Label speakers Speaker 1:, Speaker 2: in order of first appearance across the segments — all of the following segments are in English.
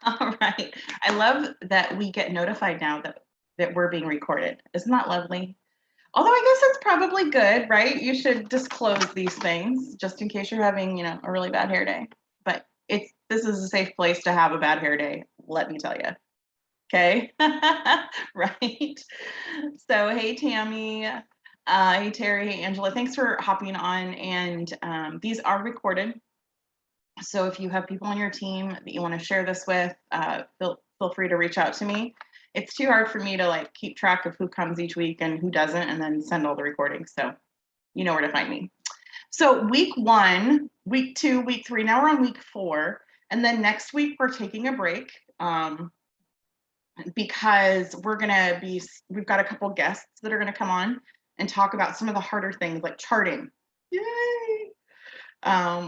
Speaker 1: All right. I love that we get notified now that we're being recorded. Isn't that lovely? Although I guess it's probably good, right? You should disclose these things just in case you're having, a really bad hair day. But this is a safe place to have a bad hair day, let me tell you. Okay. Right. So, hey, Tammy. Hey, Terry. Hey, Angela. Thanks for hopping on. And these are recorded. So if you have people on your team that you want to share this with, feel free to reach out to me. It's too hard for me to keep track of who comes each week and who doesn't, and then send all the recordings. So you know where to find me. So week 1, week 2, week 3. Now we're on week 4, and then next week we're taking a break because we've got a couple guests that are going to come on and talk about some of the harder things like charting. Yay!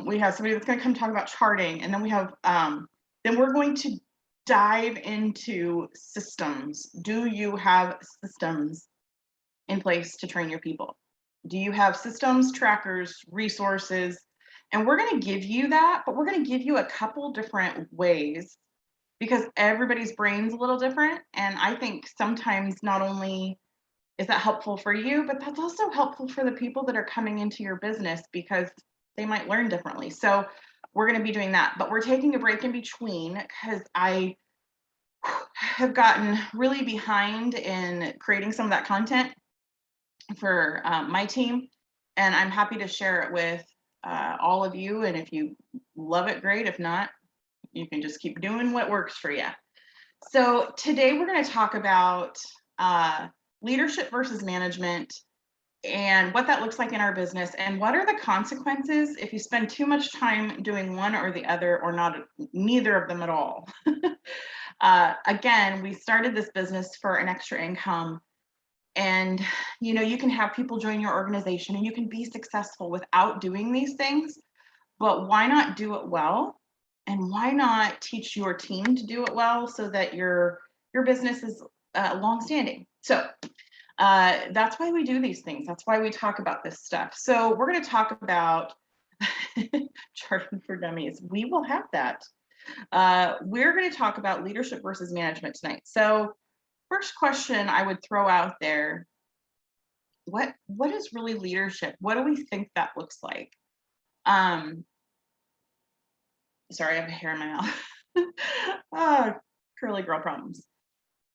Speaker 1: We have somebody that's going to come talk about charting, and then we have then we're going to dive into systems. Do you have systems in place to train your people? Do you have systems, trackers, resources? And we're going to give you that, but we're going to give you a couple different ways because everybody's brain's a little different. And I think sometimes not only is that helpful for you, but that's also helpful for the people that are coming into your business because they might learn differently. So we're going to be doing that, but we're taking a break in between because I have gotten really behind in creating some of that content for my team, and I'm happy to share it with all of you. And if you love it, great. If not, you can just keep doing what works for you. So today we're going to talk about leadership versus management and what that looks like in our business, and what are the consequences if you spend too much time doing one or the other, or neither of them at all. Again, we started this business for an extra income, and you can have people join your organization and you can be successful without doing these things, but why not do it well? And why not teach your team to do it well so that your business is longstanding? So that's why we do these things. That's why we talk about this stuff. So we're going to talk about charting for dummies. We will have that. We're going to talk about leadership versus management tonight. So first question I would throw out there, what is really leadership? What do we think that looks like? Sorry, I have a hair in my mouth. Oh, curly girl problems.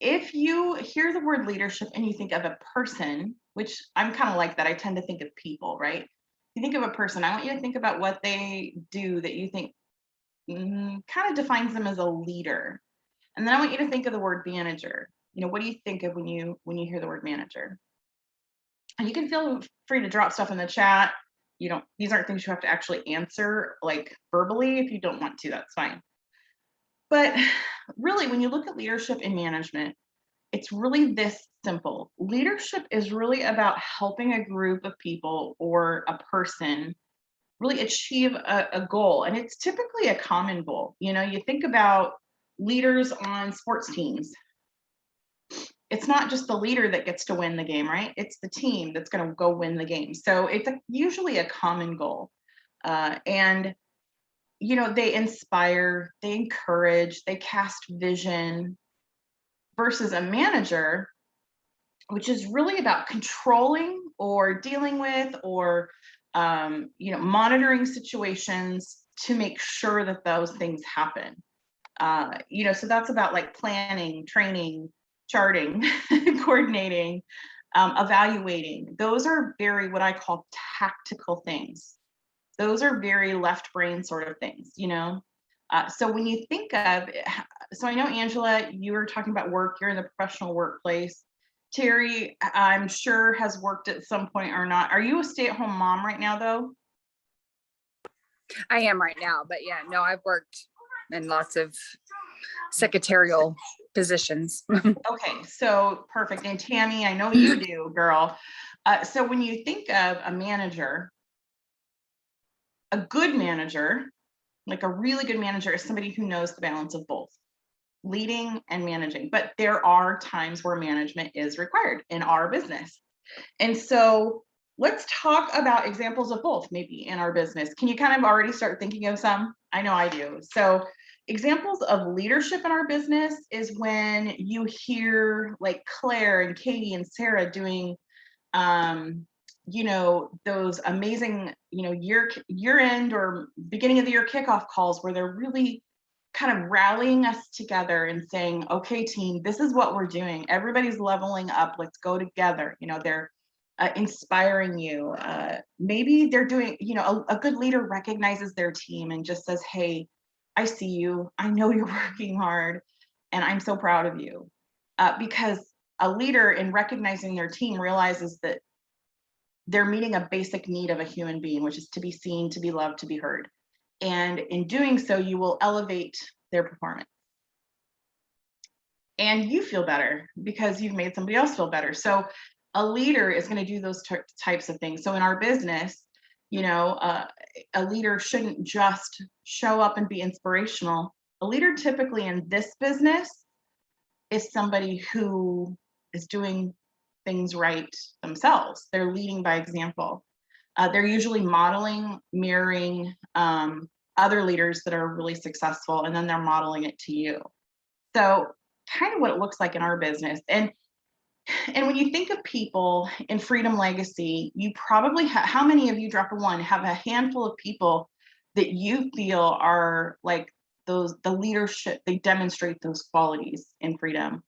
Speaker 1: If you hear the word leadership and you think of a person, which I'm kind of like that, I tend to think of people, right? If you think of a person, I want you to think about what they do that you think kind of defines them as a leader. And then I want you to think of the word manager. What do you think of when you hear the word manager? And you can feel free to drop stuff in the chat. These aren't things you have to actually answer verbally. If you don't want to, that's fine. But really, when you look at leadership and management, it's really this simple. Leadership is really about helping a group of people or a person really achieve a goal. And it's typically a common goal. You think about leaders on sports teams. It's not just the leader that gets to win the game, right? It's the team that's going to go win the game. So it's usually a common goal. And they inspire, they encourage, they cast vision, versus a manager, which is really about controlling or dealing with or monitoring situations to make sure that those things happen. So that's about planning, training, charting, coordinating, evaluating. Those are very what I call tactical things. Those are very left brain sort of things, So when you think of, so I know, Angela, you were talking about work, you're in the professional workplace. Terry, I'm sure has worked at some point or not. Are you a stay-at-home mom right now though?
Speaker 2: I am right now, but yeah, no, I've worked in lots of secretarial positions.
Speaker 1: Okay, so perfect. And Tammy, I know you do, girl. So when you think of a manager, a good manager, like a really good manager, is somebody who knows the balance of both leading and managing. But there are times where management is required in our business. And so let's talk about examples of both maybe in our business. Can you kind of already start thinking of some? I know I do. So Examples of leadership in our business is when you hear like Claire and Katie and Sarah doing those amazing, year end or beginning of the year kickoff calls where they're really kind of rallying us together and saying, okay, team, this is what we're doing. Everybody's leveling up. Let's go together. They're inspiring you. Maybe they're doing, a good leader recognizes their team and just says, hey, I see you. I know you're working hard and I'm so proud of you. Because a leader in recognizing their team realizes that they're meeting a basic need of a human being, which is to be seen, to be loved, to be heard. And in doing so, you will elevate their performance. And you feel better because you've made somebody else feel better. So a leader is going to do those types of things. So in our business, a leader shouldn't just show up and be inspirational. A leader typically in this business is somebody who is doing things right themselves. They're leading by example. They're usually modeling, mirroring other leaders that are really successful, and then they're modeling it to you. So kind of what it looks like in our business. And when you think of people in Freedom Legacy, you probably how many of you, drop a one, have a handful of people that you feel are like the leadership, they demonstrate those qualities in Freedom?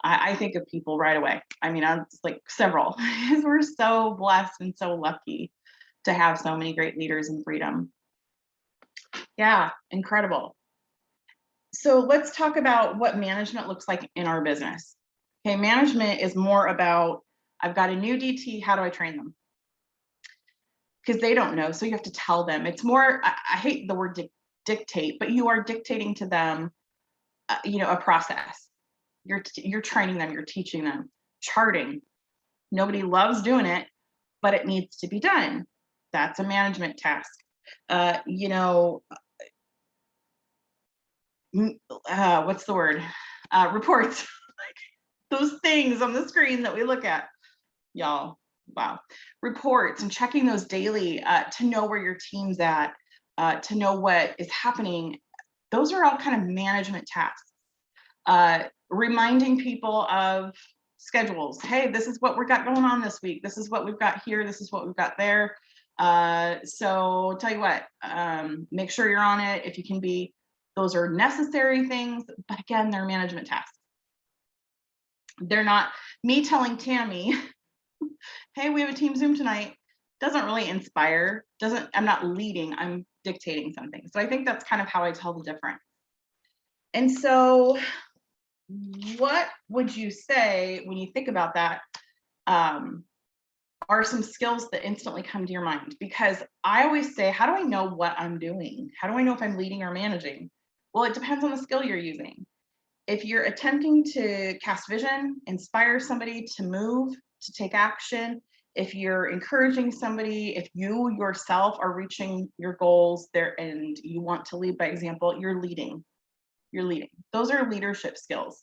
Speaker 1: I think of people right away. I mean, I'm just like several, because we're so blessed and so lucky to have so many great leaders in Freedom. Yeah, incredible. So let's talk about what management looks like in our business. Okay, management is more about, I've got a new DT, how do I train them? Because they don't know, so you have to tell them. It's more, I hate the word dictate, but you are dictating to them, a process. You're training them, you're teaching them. Charting, nobody loves doing it, but it needs to be done. That's a management task. What's the word? Reports, like those things on the screen that we look at, y'all. Wow. Reports and checking those daily to know where your team's at, to know what is happening. Those are all kind of management tasks. Reminding people of schedules. Hey, this is what we've got going on this week. This is what we've got here. This is what we've got there. So tell you what, make sure you're on it if you can be. Those are necessary things, but again, they're management tasks. They're not me telling Tammy, hey, we have a team Zoom tonight. Doesn't really inspire, I'm not leading, I'm dictating something. So I think that's kind of how I tell the difference. And so what would you say when you think about that? Are some skills that instantly come to your mind? Because I always say, how do I know what I'm doing? How do I know if I'm leading or managing? Well, it depends on the skill you're using. If you're attempting to cast vision, inspire somebody to move, to take action, if you're encouraging somebody, if you yourself are reaching your goals there and you want to lead by example, you're leading. You're leading. Those are leadership skills.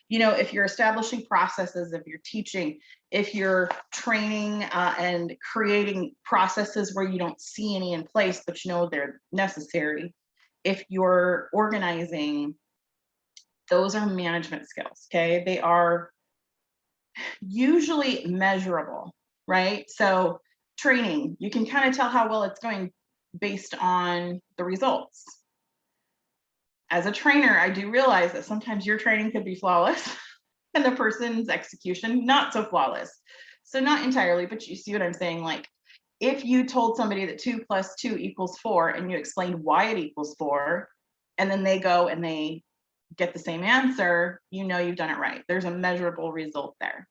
Speaker 1: If you're establishing processes, if you're teaching, if you're training and creating processes where you don't see any in place, but they're necessary. If you're organizing, those are management skills, okay? They are usually measurable, right? So training, you can kind of tell how well it's going based on the results. As a trainer, I do realize that sometimes your training could be flawless and the person's execution not so flawless. So not entirely, but you see what I'm saying? Like if you told somebody that 2 + 2 = 4 and you explained why it equals 4, and then they go and they get the same answer, you've done it right. There's a measurable result there.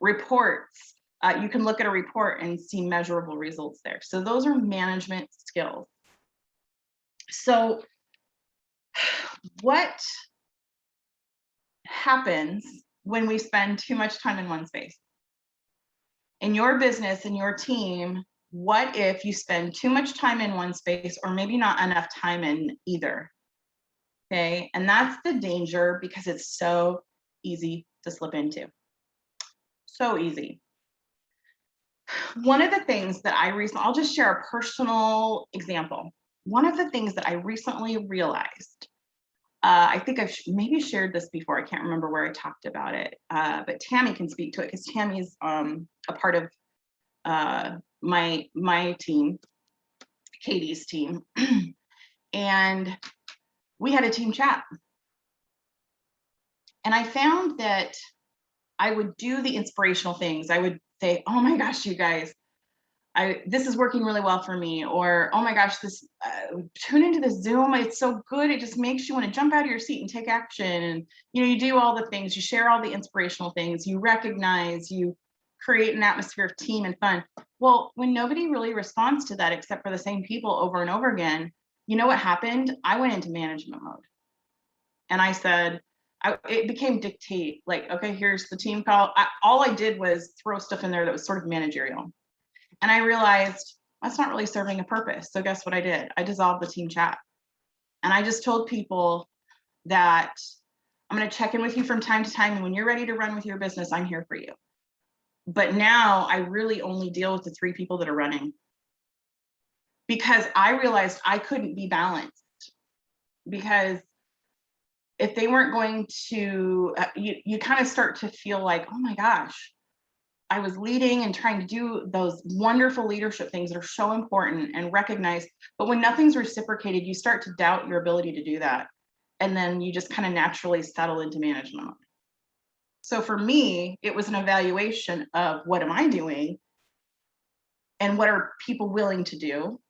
Speaker 1: Reports, you can look at a report and see measurable results there. So those are management skills. So what happens when we spend too much time in one space? In your business, in your team, what if you spend too much time in one space or maybe not enough time in either? Okay, and that's the danger because it's so easy to slip into. So easy. One of the things that I'll just share a personal example. One of the things that I recently realized I think I've maybe shared this before. I can't remember where I talked about it, but Tammy can speak to it because Tammy's a part of my team, Katie's team, and we had a team chat. And I found that I would do the inspirational things. I would say, oh my gosh, you guys, this is working really well for me. Or, oh my gosh, this tune into the Zoom. It's so good. It just makes you want to jump out of your seat and take action. And, you do all the things, you share all the inspirational things, you recognize, you create an atmosphere of team and fun. Well, when nobody really responds to that, except for the same people over and over again, you know what happened? I went into management mode. And I said, it became dictate, like, okay, here's the team call. All I did was throw stuff in there that was sort of managerial. And I realized that's not really serving a purpose. So guess what I did? I dissolved the team chat. And I just told people that I'm going to check in with you from time to time. And when you're ready to run with your business, I'm here for you. But now I really only deal with the 3 people that are running, because I realized I couldn't be balanced, because if they weren't going to, you kind of start to feel like, oh my gosh, I was leading and trying to do those wonderful leadership things that are so important and recognized. But when nothing's reciprocated, you start to doubt your ability to do that. And then you just kind of naturally settle into management. So for me, it was an evaluation of what am I doing and what are people willing to do?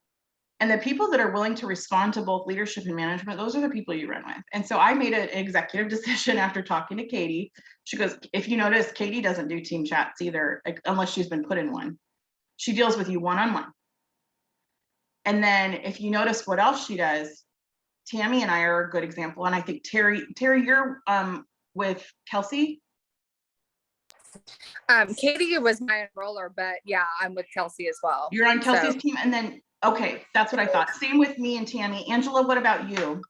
Speaker 1: And the people that are willing to respond to both leadership and management, those are the people you run with. And so I made an executive decision after talking to Katie. She goes, if you notice, Katie doesn't do team chats either, unless she's been put in one. She deals with you one-on-one. And then if you notice what else she does, Tammy and I are a good example. And I think Terry, you're with Kelsey.
Speaker 2: Katie was my enroller, but yeah, I'm with Kelsey as well.
Speaker 1: You're on Kelsey's team. And then, okay, that's what I thought. Same with me and Tammy. Angela, what about you?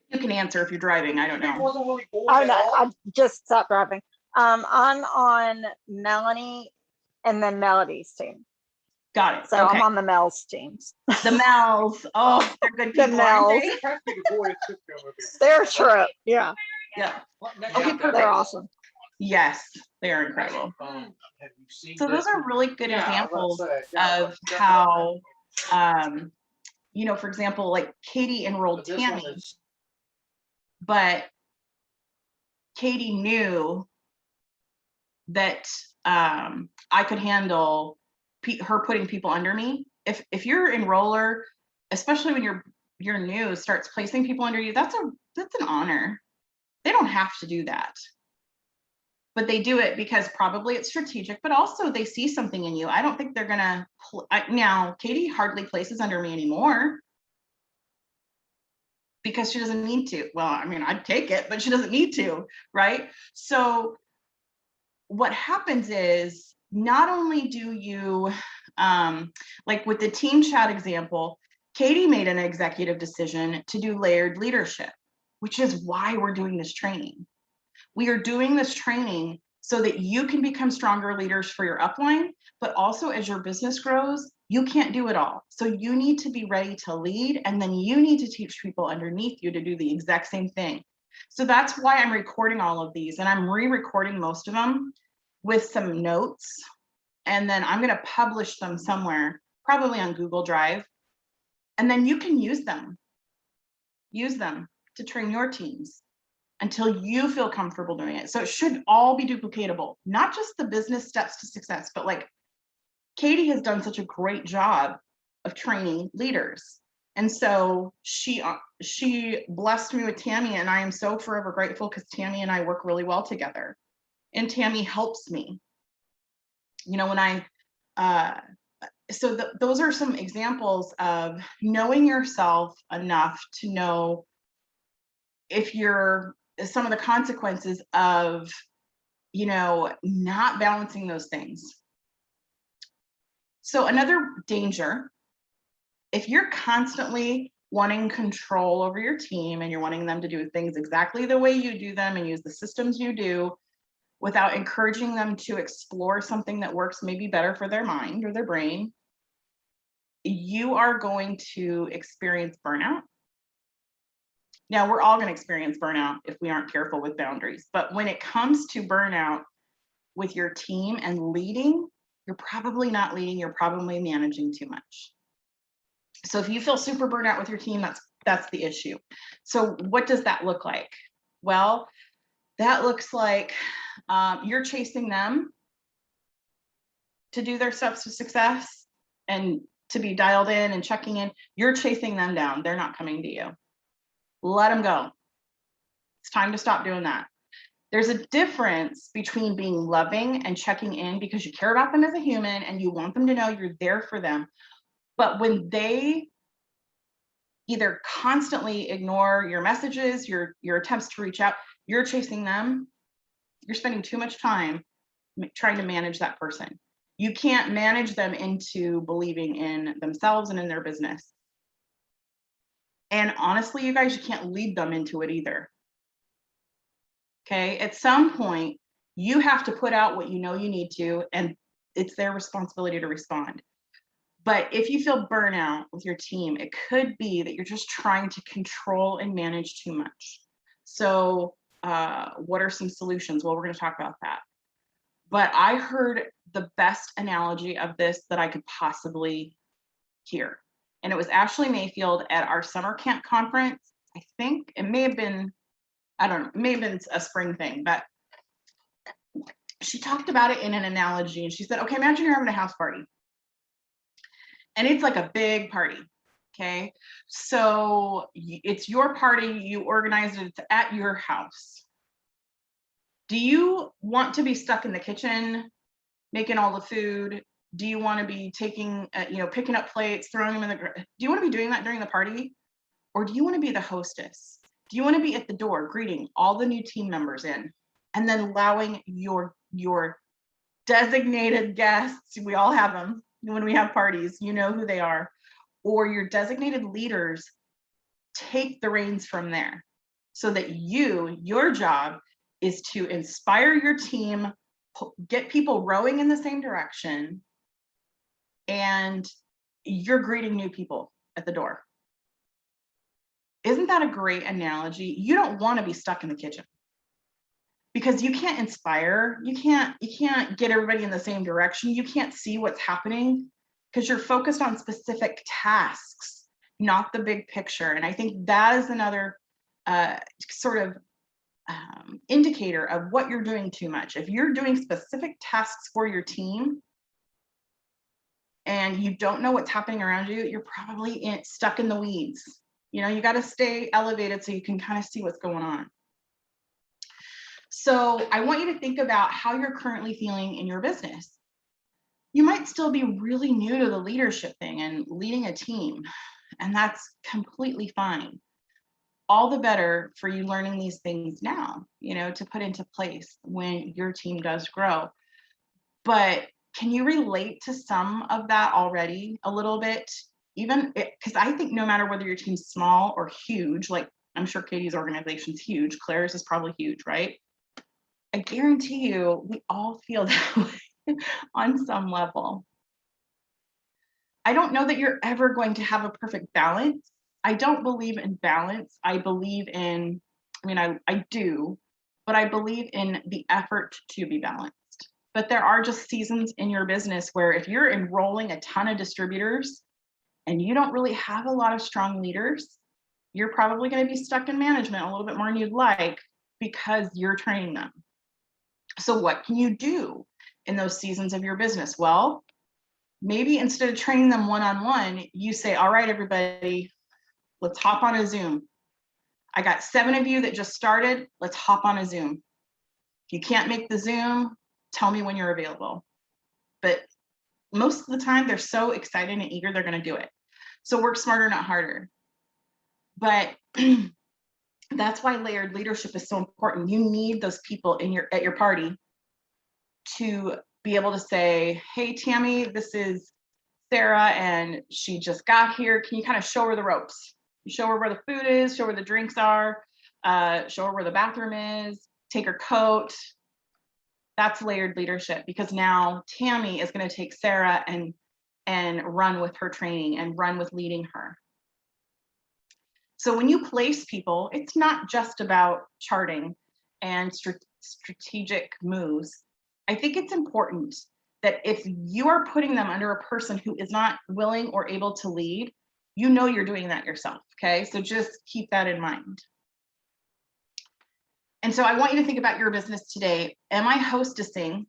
Speaker 1: You can answer if you're driving. I don't know.
Speaker 3: I know. I just stopped driving. I'm on Melanie and then Melody's team.
Speaker 1: Got it.
Speaker 3: So
Speaker 1: okay.
Speaker 3: I'm on the Mel's teams.
Speaker 1: The Mels. Oh, they're good
Speaker 3: The
Speaker 1: people.
Speaker 3: Mels. They're true. Yeah.
Speaker 1: Yeah.
Speaker 3: Okay, they're awesome.
Speaker 1: Yes, they are incredible. So those are really good examples of how, for example, like Katie enrolled Tammy, but Katie knew that I could handle her putting people under me. If your enroller, especially when you're new, starts placing people under you, that's an honor. They don't have to do that, but they do it because probably it's strategic, but also they see something in you. I don't think they're gonna. Now, Katie hardly places under me anymore because she doesn't need to. Well, I mean, I'd take it, but she doesn't need to, right? So what happens is, not only do you, like with the team chat example, Katie made an executive decision to do layered leadership, which is why we're doing this training. We are doing this training so that you can become stronger leaders for your upline, but also as your business grows, you can't do it all. So you need to be ready to lead, and then you need to teach people underneath you to do the exact same thing. So that's why I'm recording all of these, and I'm re-recording most of them with some notes, and then I'm going to publish them somewhere, probably on Google Drive, and then you can use them to train your teams until you feel comfortable doing it. So it should all be duplicatable, not just the business steps to success, but like Katie has done such a great job of training leaders. And so she blessed me with Tammy, and I am so forever grateful because Tammy and I work really well together. And Tammy helps me. When those are some examples of knowing yourself enough to know if you're some of the consequences of, not balancing those things. So another danger, if you're constantly wanting control over your team and you're wanting them to do things exactly the way you do them and use the systems you do without encouraging them to explore something that works maybe better for their mind or their brain, you are going to experience burnout. Now, we're all going to experience burnout if we aren't careful with boundaries. But when it comes to burnout with your team and leading, you're probably not leading, you're probably managing too much. So if you feel super burnt out with your team, that's the issue. So what does that look like? Well, that looks like you're chasing them to do their steps to success and to be dialed in and checking in. You're chasing them down. They're not coming to you. Let them go. It's time to stop doing that. There's a difference between being loving and checking in because you care about them as a human and you want them to know you're there for them. But when they either constantly ignore your messages, your attempts to reach out, you're chasing them, you're spending too much time trying to manage that person. You can't manage them into believing in themselves and in their business. And honestly, you guys, you can't lead them into it either. Okay, at some point, you have to put out what you know you need to, and it's their responsibility to respond. But if you feel burnout with your team, it could be that you're just trying to control and manage too much. So what are some solutions? Well, we're going to talk about that. But I heard the best analogy of this that I could possibly hear. And it was Ashley Mayfield at our summer camp conference. I think it may have been, I don't know, it may have been a spring thing, but she talked about it in an analogy. And she said, okay, imagine you're having a house party. And it's like a big party. Okay. So it's your party. You organize it. It's at your house. Do you want to be stuck in the kitchen, making all the food? Do you want to be taking, picking up plates, throwing them in the, do you want to be doing that during the party? Or do you want to be the hostess? Do you want to be at the door greeting all the new team members in and then allowing your designated guests, we all have them when we have parties, you know who they are, or your designated leaders take the reins from there so that your job is to inspire your team, get people rowing in the same direction, and you're greeting new people at the door. Isn't that a great analogy? You don't want to be stuck in the kitchen because you can't inspire, you can't get everybody in the same direction, you can't see what's happening because you're focused on specific tasks, not the big picture. And I think that is another sort of indicator of what you're doing too much. If you're doing specific tasks for your team and you don't know what's happening around you, you're probably stuck in the weeds. You got to stay elevated so you can kind of see what's going on. So I want you to think about how you're currently feeling in your business. You might still be really new to the leadership thing and leading a team, and that's completely fine. All the better for you learning these things now, to put into place when your team does grow. But can you relate to some of that already a little bit? Even because I think no matter whether your team's small or huge, like I'm sure Katie's organization's huge, Claire's is probably huge, right? I guarantee you, we all feel that way on some level. I don't know that you're ever going to have a perfect balance. I don't believe in balance. I believe in, I do, but I believe in the effort to be balanced. But there are just seasons in your business where if you're enrolling a ton of distributors and you don't really have a lot of strong leaders, you're probably going to be stuck in management a little bit more than you'd like because you're training them. So what can you do in those seasons of your business? Well, maybe instead of training them one-on-one, you say, all right, everybody, let's hop on a Zoom. I got 7 of you that just started. Let's hop on a Zoom. If you can't make the Zoom, tell me when you're available. But most of the time, they're so excited and eager, they're going to do it. So work smarter, not harder. But that's why layered leadership is so important. You need those people at your party to be able to say, hey, Tammy, this is Sarah, and she just got here. Can you kind of show her the ropes? You show her where the food is, show her the drinks are, show her where the bathroom is, take her coat. That's layered leadership because now Tammy is going to take Sarah and and run with her training and run with leading her. So when you place people, it's not just about charting and strategic moves. I think it's important that if you are putting them under a person who is not willing or able to lead, you know you're doing that yourself, okay? So just keep that in mind. And so I want you to think about your business today. Am I hostessing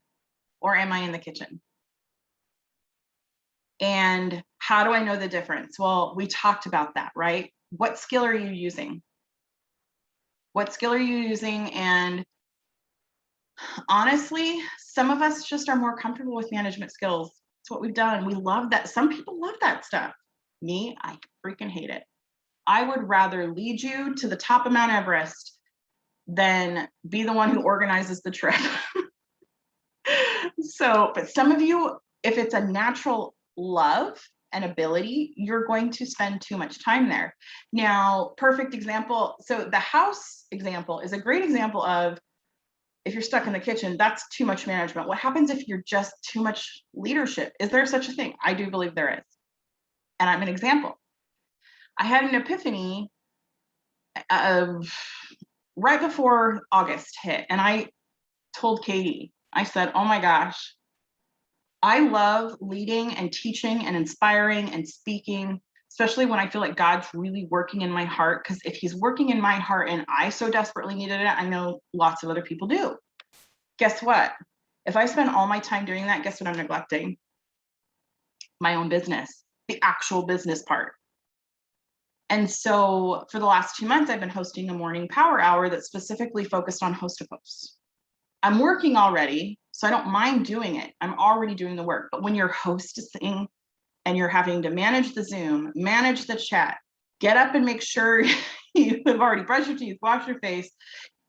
Speaker 1: or am I in the kitchen? And how do I know the difference? Well, we talked about that, right? What skill are you using? What skill are you using? And honestly, some of us just are more comfortable with management skills. It's what we've done. We love that. Some people love that stuff. Me, I freaking hate it. I would rather lead you to the top of Mount Everest than be the one who organizes the trip. So, but some of you, if it's a natural love and ability, you're going to spend too much time there. Now, perfect example. So the house example is a great example of, if you're stuck in the kitchen, that's too much management. What happens if you're just too much leadership? Is there such a thing? I do believe there is. And I'm an example. I had an epiphany right before August hit. And I told Katie, I said, oh my gosh, I love leading and teaching and inspiring and speaking, especially when I feel like God's really working in my heart. Because if he's working in my heart and I so desperately needed it, I know lots of other people do. Guess what? If I spend all my time doing that, guess what I'm neglecting? My own business, the actual business part. And so for the last 2 months, I've been hosting a morning power hour that's specifically focused on host to post. I'm working already, so I don't mind doing it. I'm already doing the work. But when you're hosting and you're having to manage the Zoom, manage the chat, get up and make sure you have already brushed your teeth, wash your face,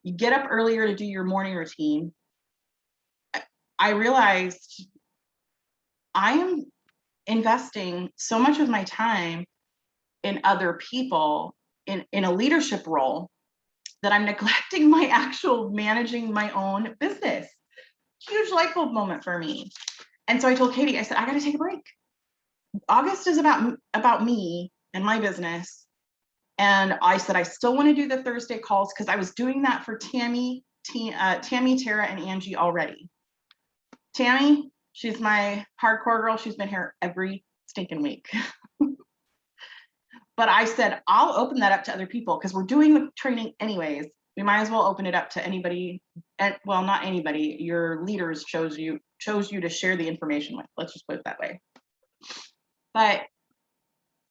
Speaker 1: you get up earlier to do your morning routine, I realized I am investing so much of my time in other people in a leadership role that I'm neglecting my actual managing my own business. Huge light bulb moment for me. And so I told Katie, I said, I got to take a break. August is about me and my business. And I said, I still want to do the Thursday calls because I was doing that for Tammy, Tara, and Angie already. Tammy, she's my hardcore girl. She's been here every stinking week. But I said, I'll open that up to other people because we're doing the training anyways. We might as well open it up to anybody. And well, not anybody. Your leaders chose you to share the information with. Let's just put it that way. But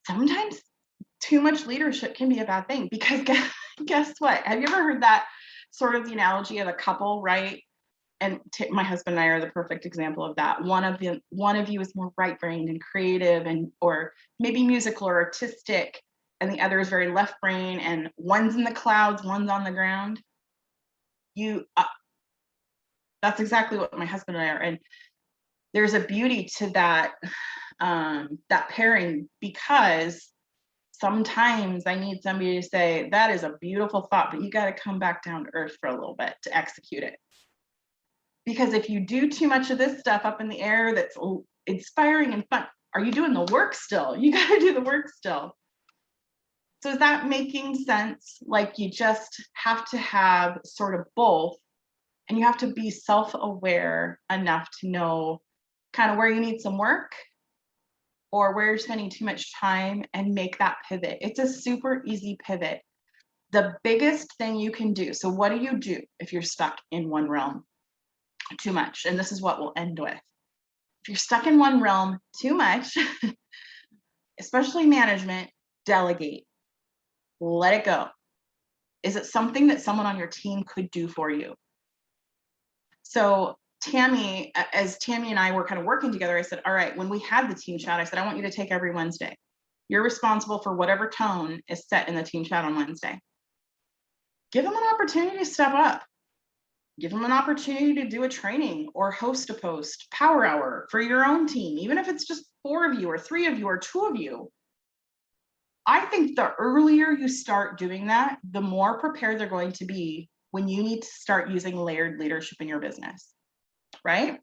Speaker 1: sometimes too much leadership can be a bad thing because guess what? Have you ever heard that sort of the analogy of a couple, right? And my husband and I are the perfect example of that. One of you is more right-brained and creative and or maybe musical or artistic, and the other is very left-brain, and one's in the clouds, one's on the ground. That's exactly what my husband and I are. And there's a beauty to that, that pairing, because sometimes I need somebody to say, that is a beautiful thought, but you got to come back down to earth for a little bit to execute it. Because if you do too much of this stuff up in the air that's inspiring and fun, are you doing the work still? You got to do the work still. So is that making sense? Like you just have to have sort of both, and you have to be self-aware enough to know kind of where you need some work or where you're spending too much time and make that pivot. It's a super easy pivot. The biggest thing you can do, so what do you do if you're stuck in one realm too much? And this is what we'll end with. If you're stuck in one realm too much, especially management, delegate. Let it go. Is it something that someone on your team could do for you? So Tammy, as Tammy and I were kind of working together, I said, all right, when we had the team chat, I said, I want you to take every Wednesday. You're responsible for whatever tone is set in the team chat on Wednesday. Give them an opportunity to step up. Give them an opportunity to do a training or host a post power hour for your own team, even if it's just 4 of you or 3 of you or 2 of you. I think the earlier you start doing that, the more prepared they're going to be when you need to start using layered leadership in your business, right?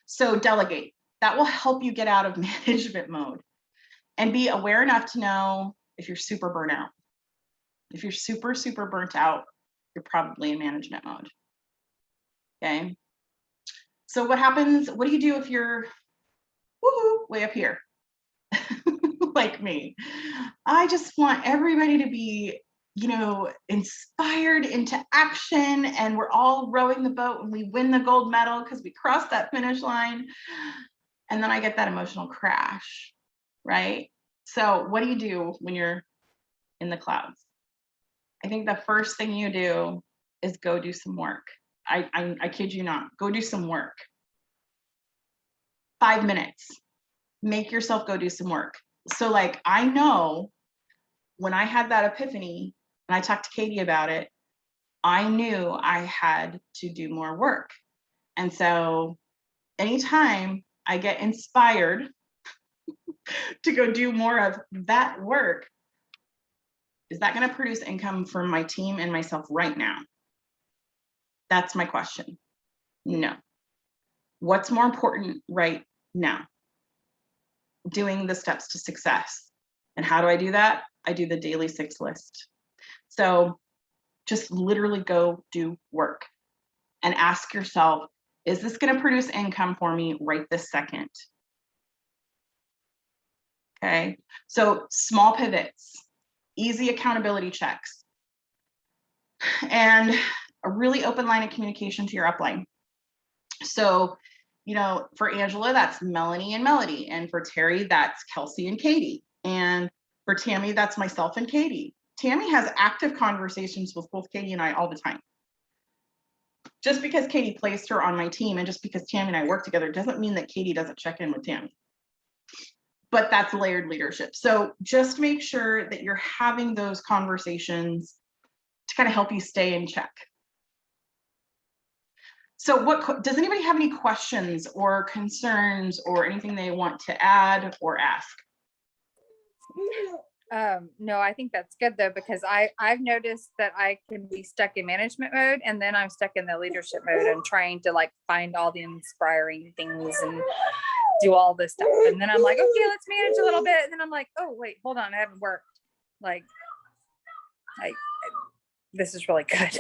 Speaker 1: So delegate. That will help you get out of management mode and be aware enough to know if you're super burnt out. If you're super, super burnt out, you're probably in management mode. Okay. So what happens? What do you do if you're woohoo, way up here? Like me. I just want everybody to be, inspired into action, and we're all rowing the boat and we win the gold medal because we crossed that finish line. And then I get that emotional crash, right? So what do you do when you're in the clouds? I think the first thing you do is go do some work. I kid you not, go do some work. 5 minutes, make yourself go do some work. So like, I know when I had that epiphany and I talked to Katie about it, I knew I had to do more work. And so anytime I get inspired to go do more of that work, is that going to produce income for my team and myself right now? That's my question. No. What's more important right now? Doing the steps to success. And how do I do that? I do the daily 6 list. So just literally go do work and ask yourself, is this going to produce income for me right this second? Okay. So small pivots, easy accountability checks, and a really open line of communication to your upline. So, for Angela, that's Melanie and Melody. And for Terry, that's Kelsey and Katie. And for Tammy, that's myself and Katie. Tammy has active conversations with both Katie and I all the time. Just because Katie placed her on my team and just because Tammy and I work together doesn't mean that Katie doesn't check in with Tammy. But that's layered leadership. So just make sure that you're having those conversations to kind of help you stay in check. So does anybody have any questions or concerns or anything they want to add or ask?
Speaker 2: No, I think that's good though, because I've noticed that I can be stuck in management mode and then I'm stuck in the leadership mode and trying to like find all the inspiring things and do all this stuff. And then I'm like, okay, let's manage a little bit. And then I'm like, oh wait, hold on, I haven't worked. Like, this is really good.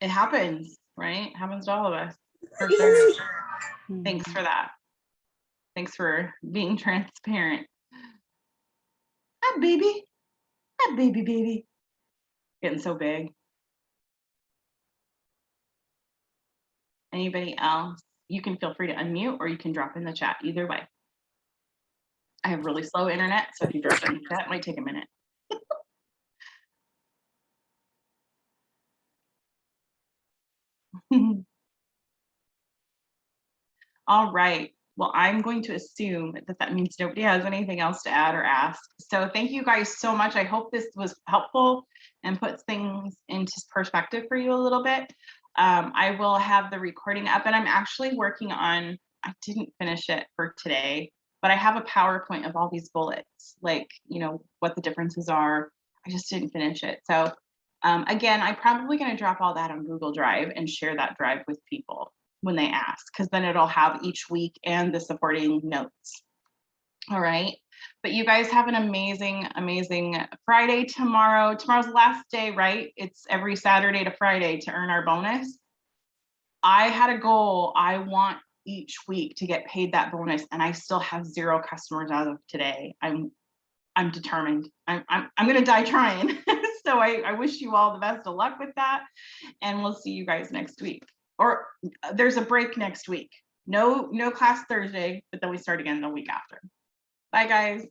Speaker 1: It happens, right? It happens to all of us, for sure. Thanks for that. Thanks for being transparent. Hi, baby. Hi, baby. Getting so big. Anybody else? You can feel free to unmute or you can drop in the chat, either way. I have really slow internet, so if you drop in the chat, it might take a minute. All right. Well, I'm going to assume that means nobody has anything else to add or ask. So thank you guys so much. I hope this was helpful and puts things into perspective for you a little bit. I will have the recording up, and I'm actually working on, I didn't finish it for today, but I have a PowerPoint of all these bullets, like, what the differences are. I just didn't finish it. So again, I'm probably going to drop all that on Google Drive and share that drive with people when they ask, because then it'll have each week and the supporting notes. All right. But you guys have an amazing, amazing Friday tomorrow. Tomorrow's the last day, right? It's every Saturday to Friday to earn our bonus. I had a goal. I want each week to get paid that bonus, and I still have 0 customers as of today. I'm determined. I'm going to die trying. So I wish you all the best of luck with that, and we'll see you guys next week. Or there's a break next week. No class Thursday, but then we start again the week after. Bye, guys.